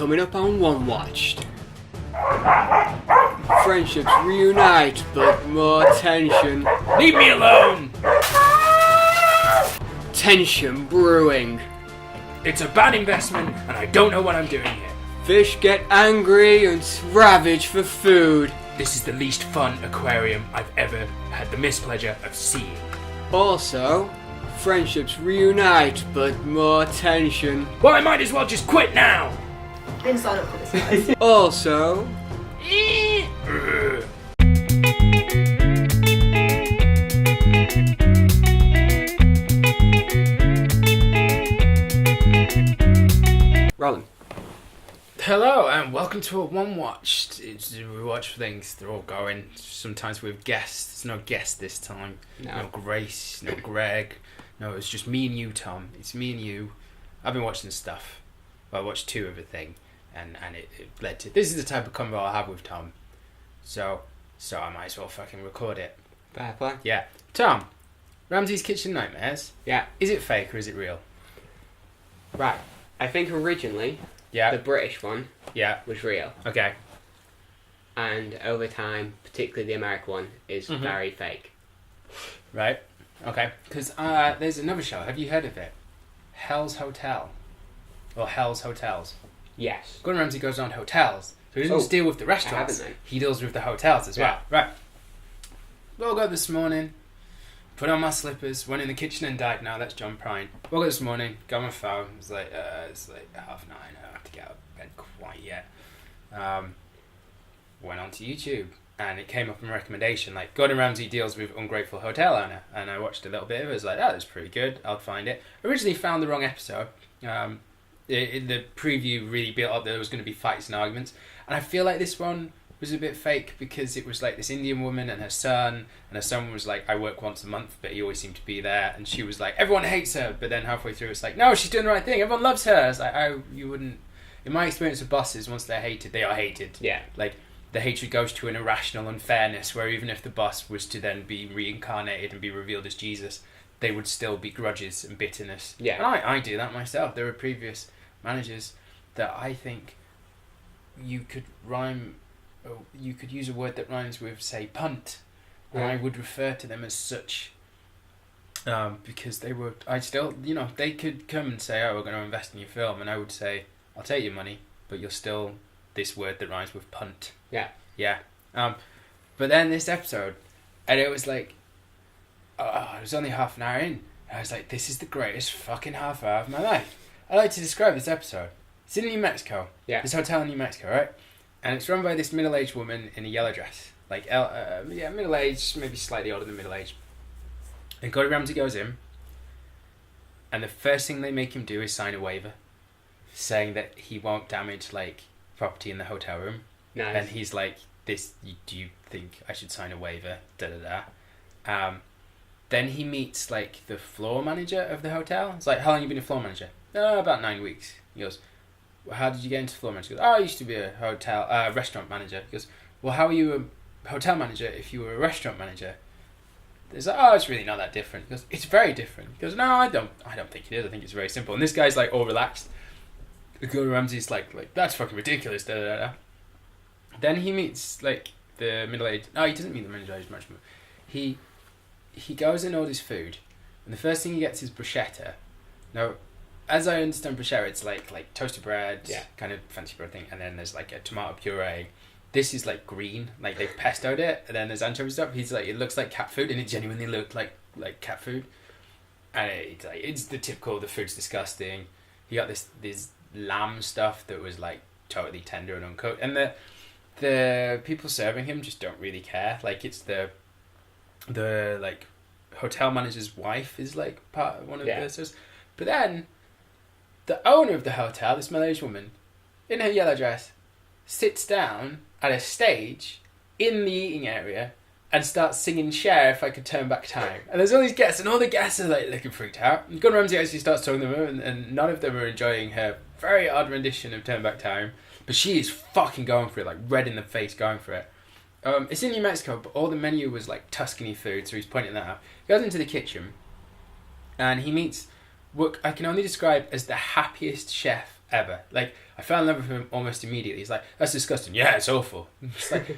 Coming up on One Watched. Friendships reunite, but more tension. Leave me alone! Tension brewing. It's a bad investment, and I don't know what I'm doing here. Fish get angry and ravage for food. This is the least fun aquarium I've ever had the mispleasure of seeing. Also, friendships reunite, but more tension. Well, I might as well just quit now! I didn't sign up for this, guys. Also, Rolling. Hello and welcome to a One Watched. We watch things, they're all going. Sometimes with guests. There's no guest this time. No Grace, no Greg. No, it's just me and you, Tom. It's me and you. I've been watching stuff. Well, I watched two of a thing. And it led to... This is the type of convo I have with Tom. So I might as well fucking record it. Fair play. Yeah. Tom, Ramsey's Kitchen Nightmares. Yeah. Is it fake or is it real? Right. I think originally, Yeah. the British one Yeah. was real. Okay. And over time, particularly the American one, is very fake. Right. Okay. Because there's another show. Have you heard of it? Hell's Hotel. Or Hell's Hotels. Yes. Gordon Ramsay goes on hotels. So he doesn't just deal with the restaurants. haven't He deals with the hotels as well. Yeah. Right. Woke up this morning, put on my slippers, went in the kitchen and died. Now that's John Prine. Woke up this morning, got my phone. It's like 9:30. I don't have to get out of bed quite yet. Went onto YouTube and it came up in recommendation. Like Gordon Ramsay deals with ungrateful hotel owner, and I watched a little bit of it. I was like, oh, that's pretty good. I'll find it. Originally found the wrong episode. The preview really built up that there was going to be fights and arguments, and I feel like this one was a bit fake because it was like this Indian woman and her son was like, I work once a month but he always seemed to be there, and she was like, everyone hates her, but then halfway through it's like, no, she's doing the right thing, everyone loves her. It's like, you wouldn't, in my experience with bosses, once they're hated, they are hated. Yeah. Like the hatred goes to an irrational unfairness where even if the boss was to then be reincarnated and be revealed as Jesus, they would still be grudges and bitterness. Yeah. And I do that myself. There are previous managers that I think you could use a word that rhymes with, say, punt, and I would refer to them as such, because they could come and say, oh, we're going to invest in your film, and I would say, I'll take your money, but you're still this word that rhymes with punt. Yeah. But then this episode, and it was like, it was only half an hour in, and I was like, this is the greatest fucking half hour of my life. I like to describe this episode. It's in New Mexico. Yeah. This hotel in New Mexico, right? And it's run by this middle-aged woman in a yellow dress. Like, middle-aged, maybe slightly older than middle-aged. And Gordon Ramsay goes in, and the first thing they make him do is sign a waiver, saying that he won't damage, like, property in the hotel room. Nice. And he's like, do you think I should sign a waiver? Da-da-da. Then he meets, like, the floor manager of the hotel. It's like, how long have you been a floor manager? About 9 weeks. He goes, well, how did you get into floor manager? He goes, I used to be a restaurant manager. He goes, well, how are you a hotel manager if you were a restaurant manager? It's like, it's really not that different. He goes, it's very different. He goes, no, I don't think it is. I think it's very simple. And this guy's like all relaxed. Gordon Ramsay's like that's fucking ridiculous. Da-da-da-da. Then he meets like the middle-aged. No, he doesn't meet the middle-aged much more. He goes and orders food, and the first thing he gets is bruschetta. Now, as I understand bruschetta, it's like toasted bread, kind of fancy bread thing, and then there's like a tomato puree. This is like green, like they've pestoed it, and then there's anchovy stuff. He's like, it looks like cat food, and it genuinely looked like cat food. And it's the typical, the food's disgusting. He got this lamb stuff that was like totally tender and uncooked, and the people serving him just don't really care. Like it's the like hotel manager's wife is like part of one of the service, but then the owner of the hotel, this middle-aged woman in her yellow dress, sits down at a stage in the eating area and starts singing Cher, If I Could Turn Back Time. And there's all these guests, and all the guests are like looking freaked out. And Gordon Ramsay actually starts talking to them, and none of them are enjoying her very odd rendition of Turn Back Time. But she is fucking going for it, like red in the face going for it. It's in New Mexico, but all the menu was like Tuscany food, so he's pointing that out. He goes into the kitchen, and he meets what I can only describe as the happiest chef ever. Like, I fell in love with him almost immediately. He's like, that's disgusting. Yeah, it's awful. It's like,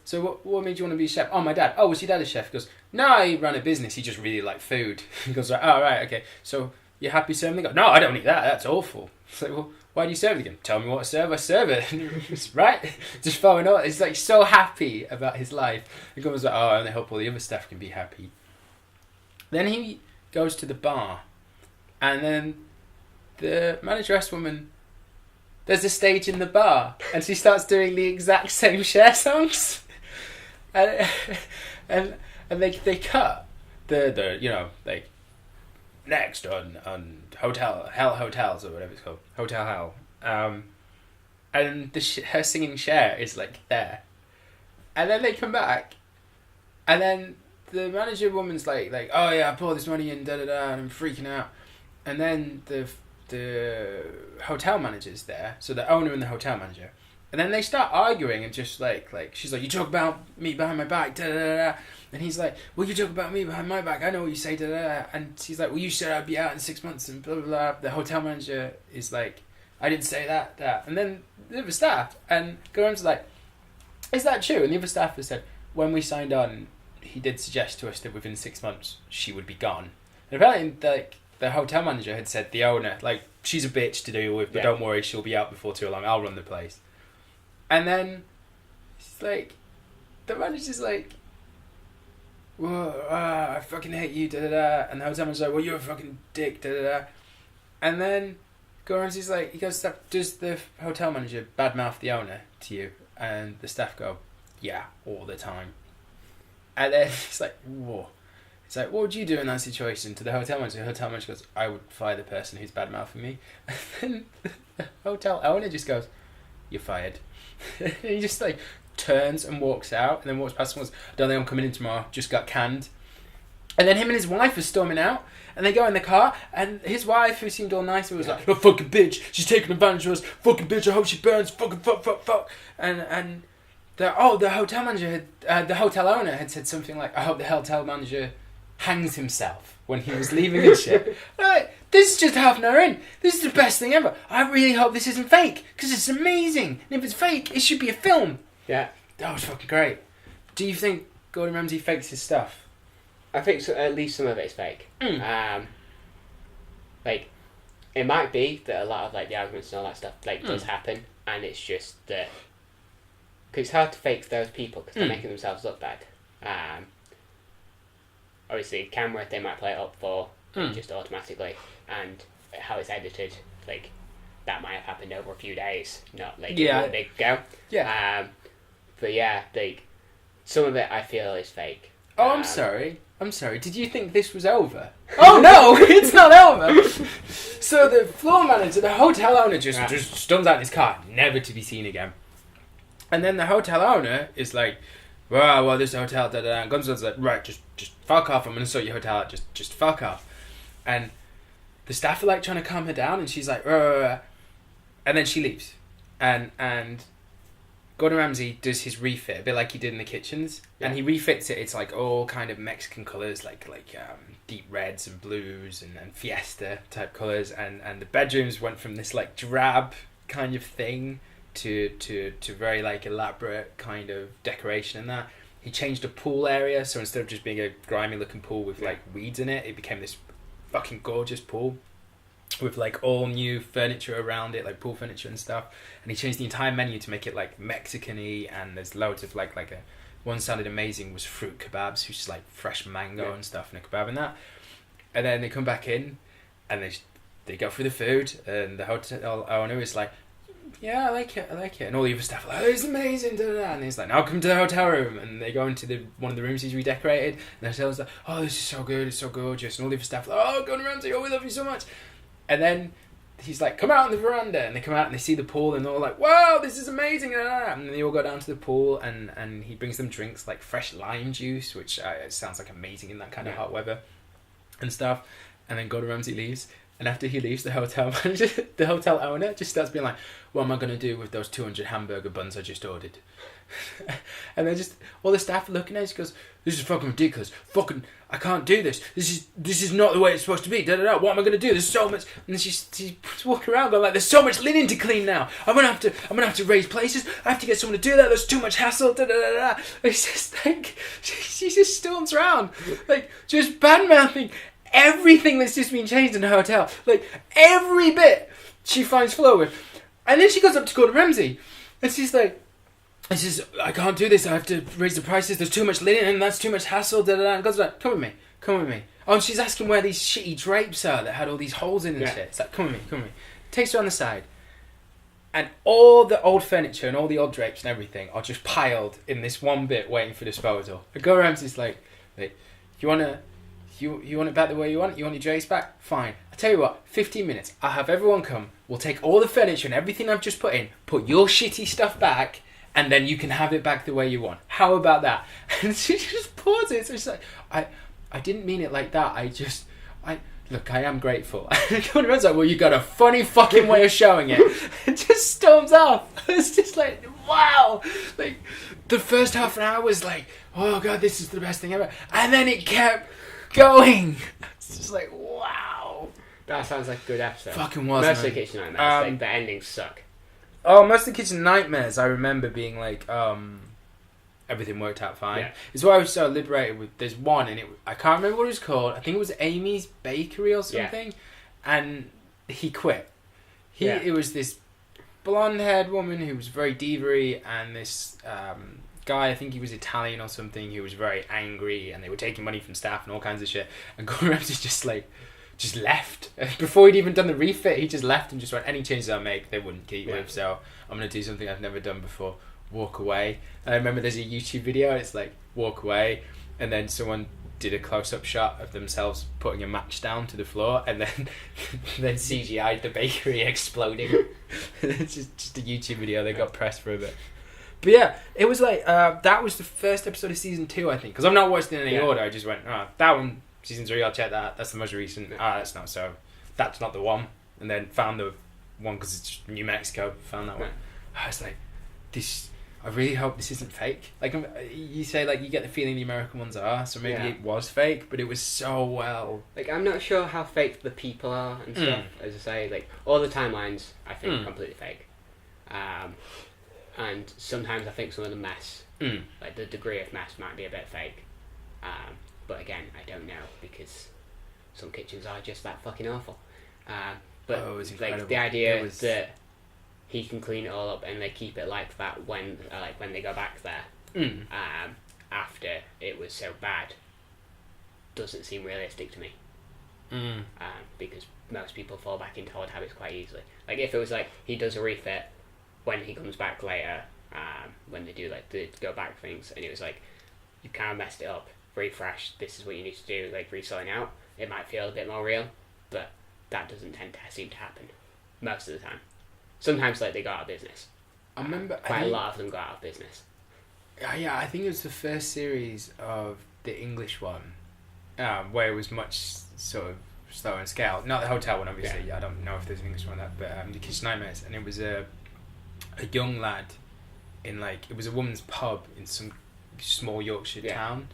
so what made you want to be a chef? Oh, my dad. Oh, was your dad a chef? He goes, no, he ran a business. He just really liked food. He goes, like, oh, right, okay. So you're happy serving? They go, no, I don't eat that. That's awful. It's like, well, why do you serve it again? Tell me what to serve. I serve it. It's right. Just following on. He's like so happy about his life. He goes like, oh, and I hope all the other staff can be happy. Then he goes to the bar, and then the manageress woman, there's a stage in the bar, and she starts doing the exact same Cher songs, and they cut the you know, like, next on hotels or whatever it's called, Hotel Hell, and her singing Cher is like there, and then they come back, and then the manager woman's like, oh yeah, I put all this money in, and I'm freaking out, and then the hotel manager's there, so the owner and the hotel manager, and then they start arguing, and just like she's like, you talk about me behind my back, and he's like, well, you talk about me behind my back, I know what you say, and she's like, well, you said I'd be out in 6 months, and blah blah blah. The hotel manager is like, I didn't say that, and then the other staff, and Gordon's like, is that true? And the other staff has said, when we signed on, he did suggest to us that within 6 months she would be gone, and apparently the hotel manager had said, the owner, like, she's a bitch to deal with, but don't worry, she'll be out before too long, I'll run the place. And then she's like, the manager's like, well, I fucking hate you, and the hotel manager's like, well, you're a fucking dick, and then Ramsey's like, he goes, does the hotel manager badmouth the owner to you? And the staff go, yeah, all the time. And then it's like, whoa. It's like, what would you do in that situation? To the hotel manager. The hotel manager goes, I would fire the person who's bad-mouthing me. And then the hotel owner just goes, you're fired. And he just like turns and walks out, and then walks past someone, don't think I'm coming in tomorrow, just got canned. And then him and his wife are storming out, and they go in the car, and his wife, who seemed all nice, was like, oh, fucking bitch, she's taking advantage of us, fucking bitch, I hope she burns, fucking fuck. And the hotel manager the hotel owner had said something like, I hope the hotel manager hangs himself when he was leaving and shit. Like, this is just half an hour in. This is the best thing ever. I really hope this isn't fake, because it's amazing. And if it's fake, it should be a film. Yeah. That was fucking great. Do you think Gordon Ramsay fakes his stuff? I think so, at least some of it's fake. Like, it might be that a lot of like the arguments and all that stuff does happen, and it's just that, because it's hard to fake those people because they're making themselves look bad. Obviously, camera, they might play it up for just automatically, and how it's edited, like, that might have happened over a few days, not like a big go. Yeah. But yeah, like, some of it I feel is fake. Oh, I'm sorry. Did you think this was over? Oh no, it's not over. So the floor manager, the hotel owner, just storms out in his car, never to be seen again. And then the hotel owner is like, well, this hotel, And Gonzalo's like, right, just fuck off. I'm going to sort your hotel out. Just fuck off. And the staff are like trying to calm her down, and she's like, and then she leaves. And Gordon Ramsay does his refit, a bit like he did in the kitchens. Yeah. And he refits it. It's like all kind of Mexican colours, like deep reds and blues and fiesta type colours. And the bedrooms went from this like drab kind of thing to very like elaborate kind of decoration and that. He changed the pool area, so instead of just being a grimy looking pool with like weeds in it, it became this fucking gorgeous pool with like all new furniture around it, like pool furniture and stuff. And he changed the entire menu to make it like Mexican-y, and there's loads of like one sounded amazing was fruit kebabs, which is like fresh mango and stuff and a kebab and that. And then they come back in and they go through the food, and the hotel owner is like, yeah, I like it. And all the other staff are like, oh, it's amazing, and he's like, now come to the hotel room. And they go into one of the rooms he's redecorated, and the hotel's like, oh, this is so good, it's so gorgeous. And all the other staff are like, oh, Gordon Ramsay, oh, we love you so much. And then he's like, come out on the veranda, and they come out and they see the pool, and they're all like, wow, this is amazing. And then they all go down to the pool, and he brings them drinks like fresh lime juice, which sounds like amazing in that kind of hot weather and stuff. And then Gordon Ramsay leaves, And after he leaves, the hotel manager, the hotel owner, just starts being like, "What am I going to do with those 200 hamburger buns I just ordered?" And then just all the staff are looking at it. She goes, "This is fucking ridiculous. Fucking, I can't do this. This is not the way it's supposed to be. Da da da. What am I going to do? There's so much." And then she's walking around going like, "There's so much linen to clean now. I'm gonna have to raise places. I have to get someone to do that. There's too much hassle." Da da da da. It's just like she just storms around like just bad mouthing everything that's just been changed in the hotel. Like every bit she finds flaw with. And then she goes up to Gordon Ramsay and she's like, "I can't do this. I have to raise the prices. There's too much linen and that's too much hassle." Da da da. And God's like, "Come with me. Oh, and she's asking where these shitty drapes are that had all these holes in and shit. It's like, come with me. Takes her on the side. And all the old furniture and all the old drapes and everything are just piled in this one bit waiting for disposal. And Gordon Ramsay's like, "You want it back the way you want it? You want your drapes back? Fine. I tell you what, 15 minutes. I'll have everyone come. We'll take all the furniture and everything I've just put in, put your shitty stuff back, and then you can have it back the way you want. How about that?" And she just pauses. It's like, I didn't mean it like that. Look, I am grateful. And Gordon Ramsay's like, "Well, you got a funny fucking way of showing it." It just storms off. It's just like, wow. Like, the first half an hour was like, "Oh God, this is the best thing ever." And then it kept going. It's just like, wow. That sounds like a good episode. Fucking was, Most of man. the Kitchen Nightmares, like, the endings suck. Oh, most of the Kitchen Nightmares, I remember being like, everything worked out fine. Yeah. It's why I was so liberated with. There's one, and I can't remember what it was called. I think it was Amy's Bakery or something, and he quit. It was this blonde-haired woman who was very diva-y, and this guy, I think he was Italian or something, who was very angry, and they were taking money from staff and all kinds of shit. And Gordon Ramsay just left. Before he'd even done the refit, he just left and just went, "Any changes I make, they wouldn't keep with, so I'm going to do something I've never done before. Walk away." And I remember there's a YouTube video, it's like, walk away, and then someone did a close-up shot of themselves putting a match down to the floor, and then CGI'd the bakery exploding. It's just a YouTube video. They got pressed for a bit. But yeah, it was like, that was the first episode of season 2, I think, because I've not watched it in any order. I just went, that one, season 3, I'll check that. That's the most recent. That's not so. That's not the one. And then found the one because it's just New Mexico. Found that one. I was like, this. I really hope this isn't fake. Like, you say, like, you get the feeling the American ones are, so maybe it was fake, but it was so well. Like, I'm not sure how fake the people are and stuff. As I say, like, all the timelines, I think, are completely fake. And sometimes I think some of the mess, like, the degree of mess might be a bit fake. But again, I don't know, because some kitchens are just that fucking awful. But, like, the idea that he can clean it all up and they keep it like that when they go back there, after it was so bad, doesn't seem realistic to me. Because most people fall back into old habits quite easily. Like, if it was like he does a refit when he comes back later, when they do like the go back things, and it was like, you kind of messed it up, refresh, this is what you need to do, like reselling out, it might feel a bit more real, but that doesn't tend to seem to happen most of the time. Sometimes, like, they go out of business. I remember quite a lot of them go out of business. Yeah, I think it was the first series of the English one, where it was much sort of slower in scale. Not the hotel one, obviously. Yeah. I don't know if there's an English one like that, but the Kitchen Nightmares, and it was a young lad in, like, it was a woman's pub in some small Yorkshire town,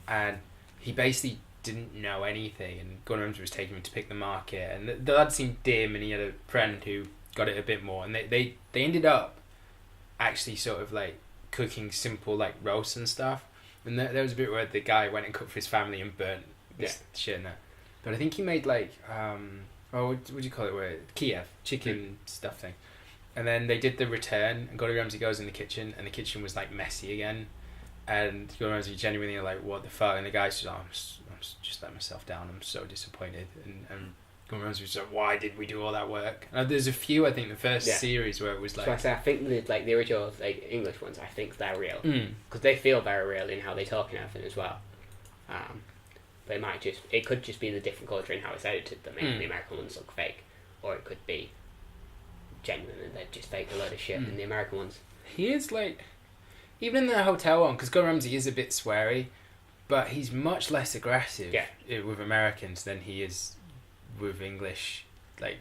and he basically didn't know anything, and Gordon Ramsay was taking him to pick the market, and the lad seemed dim, and he had a friend who got it a bit more, and they ended up actually sort of like cooking simple like roasts and stuff, and there was a bit where the guy went and cooked for his family and burnt shit in that, but I think he made like what do you call it, where Kiev chicken stuff thing, and then they did the return, and Gordon Ramsay goes in the kitchen, and the kitchen was like messy again, and Gordon Ramsay genuinely like, what the fuck, and the guy's just, I'm just let myself down, I'm so disappointed, and Gordon Ramsay was like, why did we do all that work? And there's a few, I think, the first series where it was like... So I think the original like English ones, I think they're real. Because they feel very real in how they talk and everything as well. But it could just be the different culture in how it's edited that makes the American ones look fake. Or it could be genuine and they're just fake a load of shit in the American ones. He is like... Even in the hotel one, because Gordon Ramsay is a bit sweary, but he's much less aggressive with Americans than he is with English like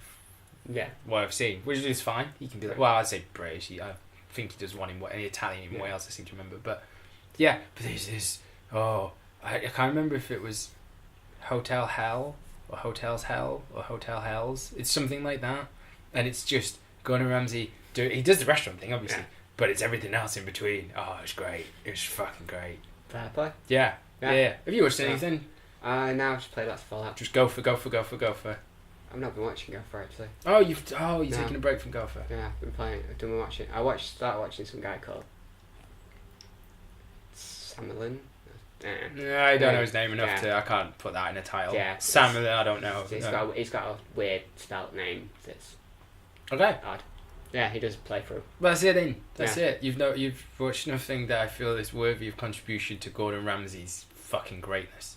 Yeah. what I've seen, which is fine. He can be like, well, I'd say British. I think he does one in Italian in Wales. I seem to remember, but yeah. But there's this. Oh, I can't remember if it was Hotel Hell or Hotels Hell or Hotel Hells. It's something like that, and it's just Gordon Ramsay. He does the restaurant thing, obviously, but it's everything else in between. Oh, it's great. It's fucking great. Fair play. Yeah. Have you watched anything? Now I've just played Let's Fallout. Just go for. I've not been watching Gopher actually. Oh, you're taking a break from Gopher. Yeah, I've been playing. I've been watching. Started watching some guy called Samelin. Yeah, I don't know his name enough to. I can't put that in a title. Yeah, Samuel, I don't know. He's got a weird spelt name that's okay. odd. Yeah, he does playthrough. Well, that's it then. That's it. You've watched nothing that I feel is worthy of contribution to Gordon Ramsay's fucking greatness.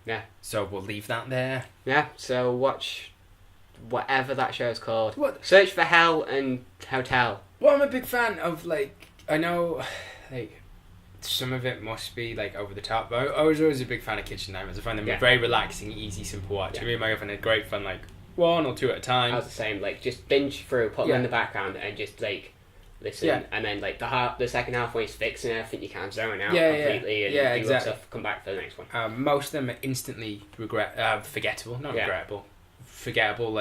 Yeah. So we'll leave that there. Yeah. So watch whatever that show's called. What? Search for Hell and Hotel. Well, I'm a big fan of I know some of it must be over the top, but I was always a big fan of Kitchen Nightmares. I find them very relaxing, easy, simple watch. Me and my girlfriend had great fun, one or two at a time. I was the same, just binge through, put them in the background and just listen, and then the second half when he's fixing it, I think you can't zone out completely and do exactly. Stuff, come back for the next one. Most of them are instantly forgettable, not regrettable. Forgettable,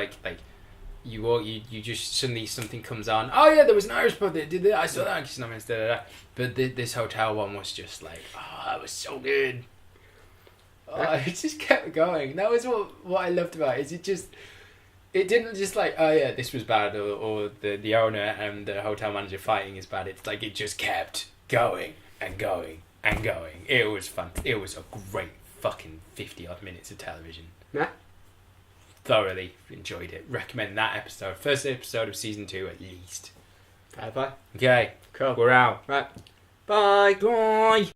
you just suddenly something comes on. Oh yeah, there was an Irish pub that did that. I saw that. But this hotel one was just that was so good. It just kept going. That was what I loved about it. It didn't just this was bad or the owner and the hotel manager fighting is bad. It's it just kept going and going and going. It was fun. It was a great fucking 50 odd minutes of television. Yeah. Thoroughly enjoyed it. Recommend that episode. First episode of season 2 at least. Bye. Okay. Cool. We're out. Right. Bye. Bye.